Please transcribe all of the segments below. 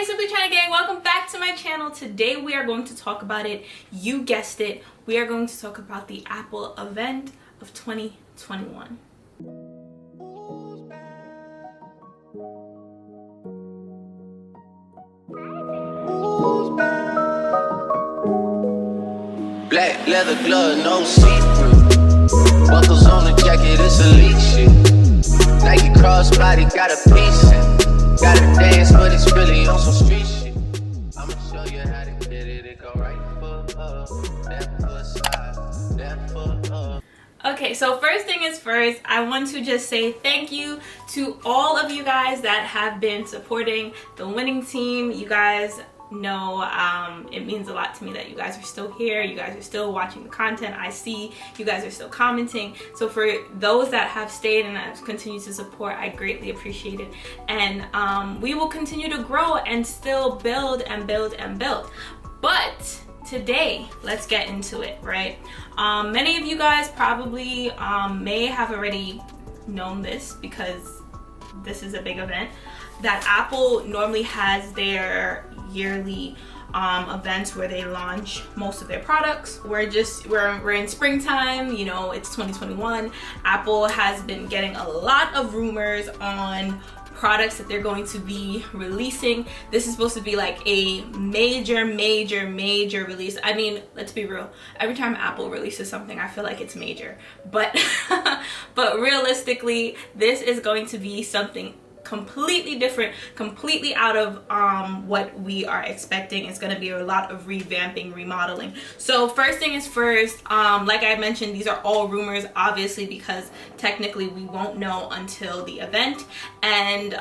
Hey ChynaGang, welcome back to my channel. Today we are going to talk about it. You guessed it. We are going to talk about the Apple event of 2021. Black leather glove, no see-through. Buckles on the jacket, it's elite shit. Nike crossbody, got a piece in. Gotta dance, but it's really on some street shit. I'ma show you how to get it. It go right foot up, left foot slide, left foot up. Okay, so first thing is first, I want to just say thank you to all of you guys that have been supporting the winning team. You guys know it means a lot to me that you guys are still here, you guys are still watching the content I see, you guys are still commenting. So for those that have stayed and have continued to support, I greatly appreciate it. And we will continue to grow and still build and build and build. But today, let's get into it, right? Many of you guys probably may have already known this because this is a big event that Apple normally has their yearly events where they launch most of their products. We're in springtime, you know, it's 2021. Apple has been getting a lot of rumors on products that they're going to be releasing. This is supposed to be like a major release. I mean, let's be real, every time Apple releases something I feel like it's major, but but realistically this is going to be something completely different, completely out of what we are expecting. It's going to be a lot of revamping, remodeling. So first thing is first, like I mentioned, these are all rumors, obviously, because technically we won't know until the event. And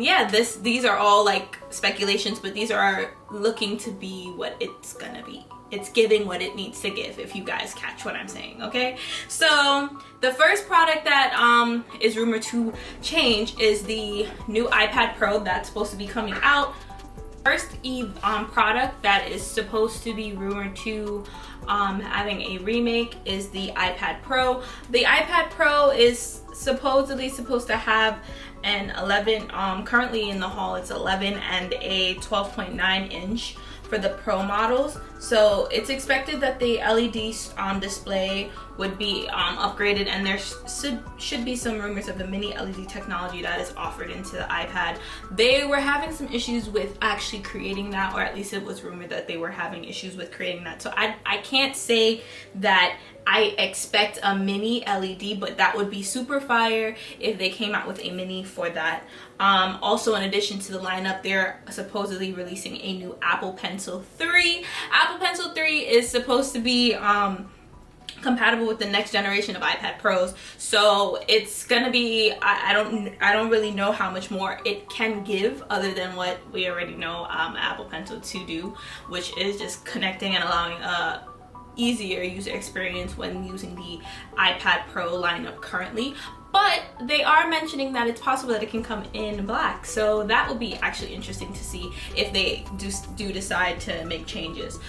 yeah, these are all like speculations, but these are looking to be what it's gonna be. It's giving what it needs to give, if you guys catch what I'm saying, okay? So the first product that is rumored to change is the new iPad Pro that's supposed to be coming out. First product that is supposed to be rumored to having a remake is the iPad Pro. The iPad Pro is supposedly supposed to have an 11, currently in the hall it's 11 and a 12.9 inch for the Pro models. So it's expected that the LED display would be upgraded, and there should be some rumors of the mini LED technology that is offered into the iPad. They were having some issues with actually creating that, or at least it was rumored that they were having issues with creating that. So I can't say that I expect a mini LED, but that would be super fire if they came out with a mini for that. Also, in addition to the lineup, they're supposedly releasing a new Apple Pencil 3. Apple Pencil 3 is supposed to be compatible with the next generation of iPad Pros, so it's gonna be, I don't really know how much more it can give other than what we already know Apple Pencil to do, which is just connecting and allowing a easier user experience when using the iPad Pro lineup currently. But they are mentioning that it's possible that it can come in black, so that will be actually interesting to see if they do decide to make changes.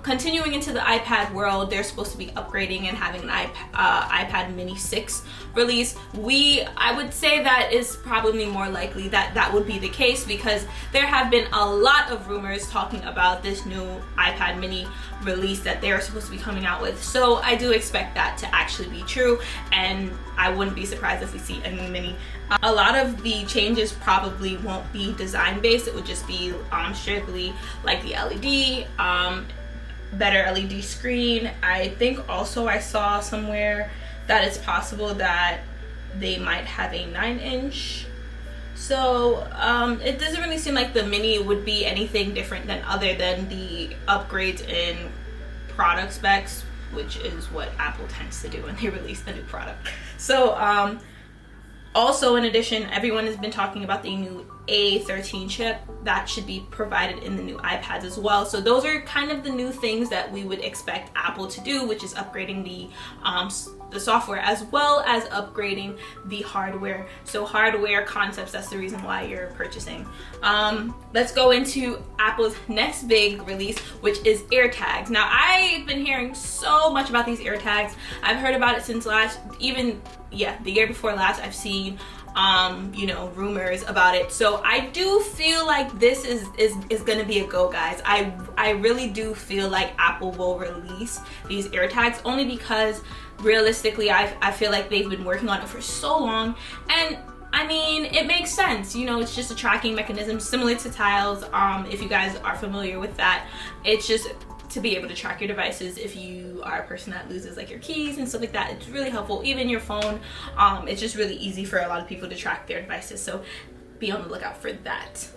Continuing into the iPad world, they're supposed to be upgrading and having an iPad mini 6 release. I would say that is probably more likely that that would be the case, because there have been a lot of rumors talking about this new iPad mini release that they're supposed to be coming out with. So I do expect that to actually be true, and I wouldn't be surprised if we see a new mini. A lot of the changes probably won't be design based. It would just be strictly like the LED, better LED screen. I think also I saw somewhere that it's possible that they might have a 9-inch. So it doesn't really seem like the mini would be anything different than other than the upgrades in product specs, which is what Apple tends to do when they release the new product. So also, in addition, everyone has been talking about the new A13 chip that should be provided in the new iPads as well. So those are kind of the new things that we would expect Apple to do, which is upgrading the software as well as upgrading the hardware. So hardware concepts, that's the reason why you're purchasing. Let's go into Apple's next big release, which is AirTags. Now, I've been hearing so much about these AirTags. I've heard about it since the year before last. I've seen you know, rumors about it. So I do feel like this is gonna be a go, guys. I really do feel like Apple will release these AirTags, only because realistically I feel like they've been working on it for so long, and I mean, it makes sense. You know, it's just a tracking mechanism similar to Tiles. If you guys are familiar with that, it's just to be able to track your devices if you are a person that loses like your keys and stuff like that. It's really helpful. Even your phone, it's just really easy for a lot of people to track their devices, so be on the lookout for that.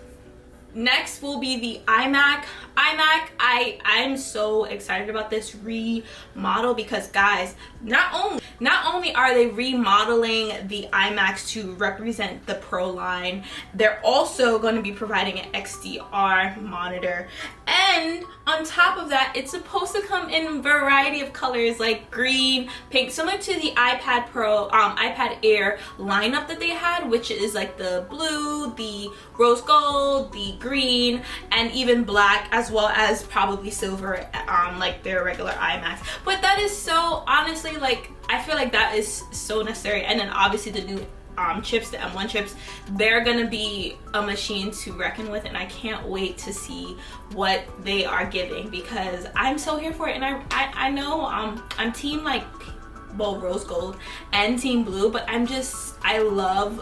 Next will be the iMac. I'm so excited about this remodel because, guys, not only are they remodeling the iMacs to represent the Pro line, they're also going to be providing an XDR monitor, and on top of that, it's supposed to come in a variety of colors like green, pink, similar to the iPad Pro, iPad Air lineup that they had, which is like the blue, the rose gold, the green, and even black, as well as probably silver, like their regular iMacs. But that is so, honestly, like, I feel like that is so necessary. And then obviously the new chips, the M1 chips, they're gonna be a machine to reckon with, and I can't wait to see what they are giving, because I'm so here for it. And I know I'm team like, well, rose gold and team blue, but I love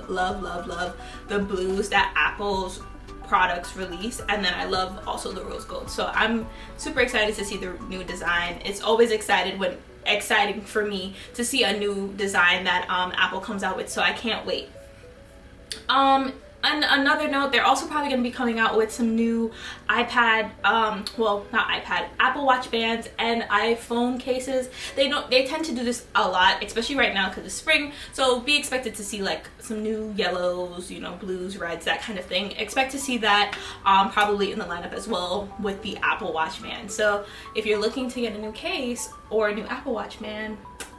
the blues that Apple's products release, and then I love also the rose gold. So I'm super excited to see the new design. It's always exciting for me to see a new design that Apple comes out with, so I can't wait. And another note, they're also probably going to be coming out with some new iPad, well, not iPad, Apple Watch bands and iPhone cases. They tend to do this a lot, especially right now because it's spring. So be expected to see like some new yellows, you know, blues, reds, that kind of thing. Expect to see that probably in the lineup as well with the Apple Watch band. So if you're looking to get a new case or a new Apple Watch band,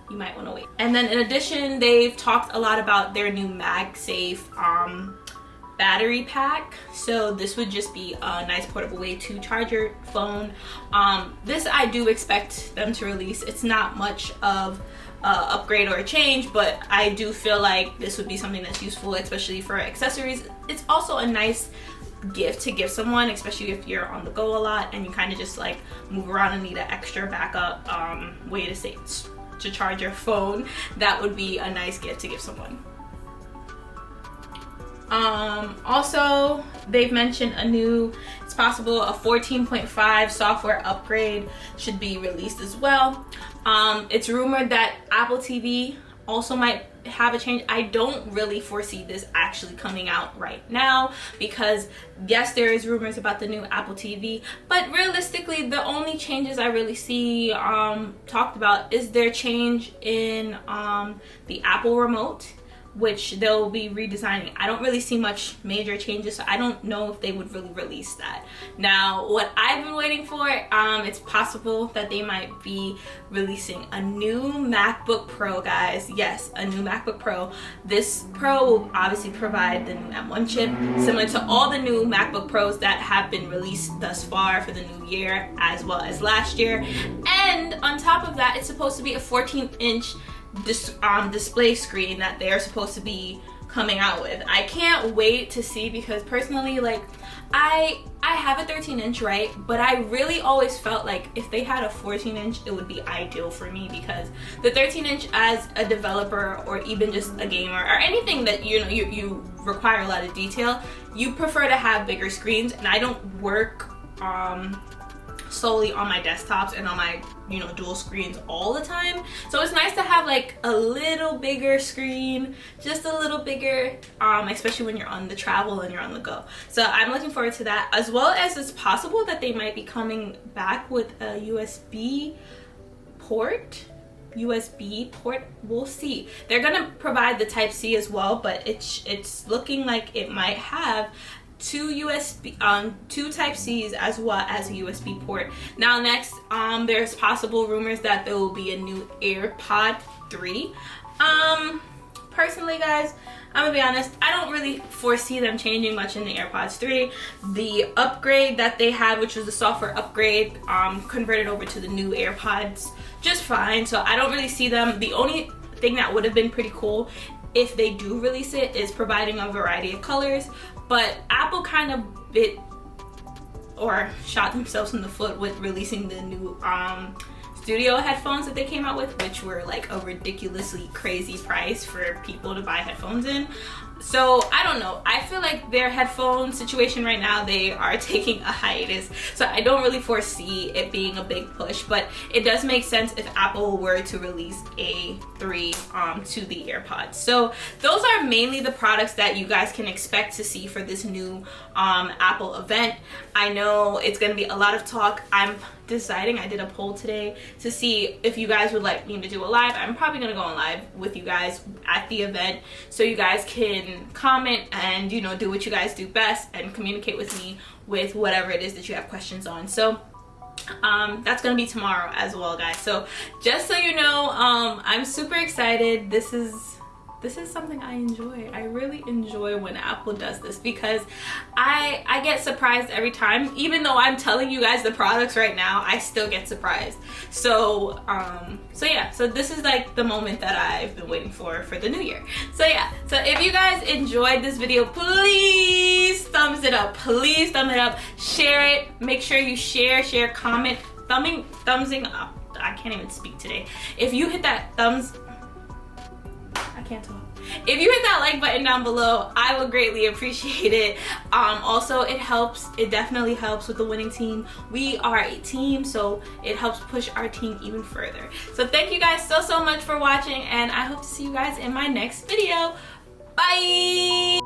you might want to wait. And then in addition, they've talked a lot about their new MagSafe battery pack. So this would just be a nice portable way to charge your phone. This I do expect them to release. It's not much of upgrade or a change, but I do feel like this would be something that's useful, especially for accessories. It's also a nice gift to give someone, especially if you're on the go a lot and you kind of just like move around and need an extra backup way to charge your phone. That would be a nice gift to give someone. Also, they've mentioned it's possible a 14.5 software upgrade should be released as well. It's rumored that Apple TV also might have a change. I don't really foresee this actually coming out right now because yes, there is rumors about the new Apple TV, but realistically the only changes I really see talked about is their change in the Apple remote, which they'll be redesigning. I don't really see much major changes, so I don't know if they would really release that. Now, what I've been waiting for, it's possible that they might be releasing a new MacBook Pro, guys. Yes, a new MacBook Pro. This Pro will obviously provide the new M1 chip, similar to all the new MacBook Pros that have been released thus far for the new year, as well as last year. And on top of that, it's supposed to be a 14-inch display screen that they're supposed to be coming out with. I can't wait to see, because personally, like, I have a 13-inch, right? But I really always felt like if they had a 14-inch, it would be ideal for me, because the 13-inch as a developer or even just a gamer or anything that you require a lot of detail, you prefer to have bigger screens, and I don't work solely on my desktops and on my dual screens all the time. So it's nice to have like a little bigger screen, just a little bigger, especially when you're on the travel and you're on the go. So I'm looking forward to that, as well as it's possible that they might be coming back with a USB port. We'll see. They're gonna provide the Type-C as well, but it's looking like it might have two Type-Cs as well as a USB port. Now next, there's possible rumors that there will be a new AirPod 3. Personally, guys, I'm gonna be honest, I don't really foresee them changing much in the AirPods 3. The upgrade that they had, which was the software upgrade, converted over to the new AirPods just fine, so I don't really see them. The only thing that would have been pretty cool if they do release it, is providing a variety of colors. But Apple kind of bit or shot themselves in the foot with releasing the new studio headphones that they came out with, which were like a ridiculously crazy price for people to buy headphones in. So I don't know, I feel like their headphone situation right now, they are taking a hiatus, so I don't really foresee it being a big push, but it does make sense if Apple were to release A3 to the AirPods. So those are mainly the products that you guys can expect to see for this new Apple event. I know it's going to be a lot of talk. I'm deciding, I did a poll today to see if you guys would like me to do a live. I'm probably going to go on live with you guys at the event, so you guys can comment and, you know, do what you guys do best and communicate with me with whatever it is that you have questions on. So that's gonna be tomorrow as well, guys. So just so you know, I'm super excited. This is something I enjoy. I really enjoy when Apple does this, because I get surprised every time. Even though I'm telling you guys the products right now, I still get surprised. So yeah, so this is like the moment that I've been waiting for the new year. So yeah, so if you guys enjoyed this video, please thumbs it up. Please thumb it up, share it. Make sure you share, comment, thumbsing up. I can't even speak today. If you hit that can't talk. If you hit that like button down below, I would greatly appreciate it. Also, it definitely helps with the winning team. We are a team, so it helps push our team even further. So thank you guys so much for watching, and I hope to see you guys in my next video. Bye!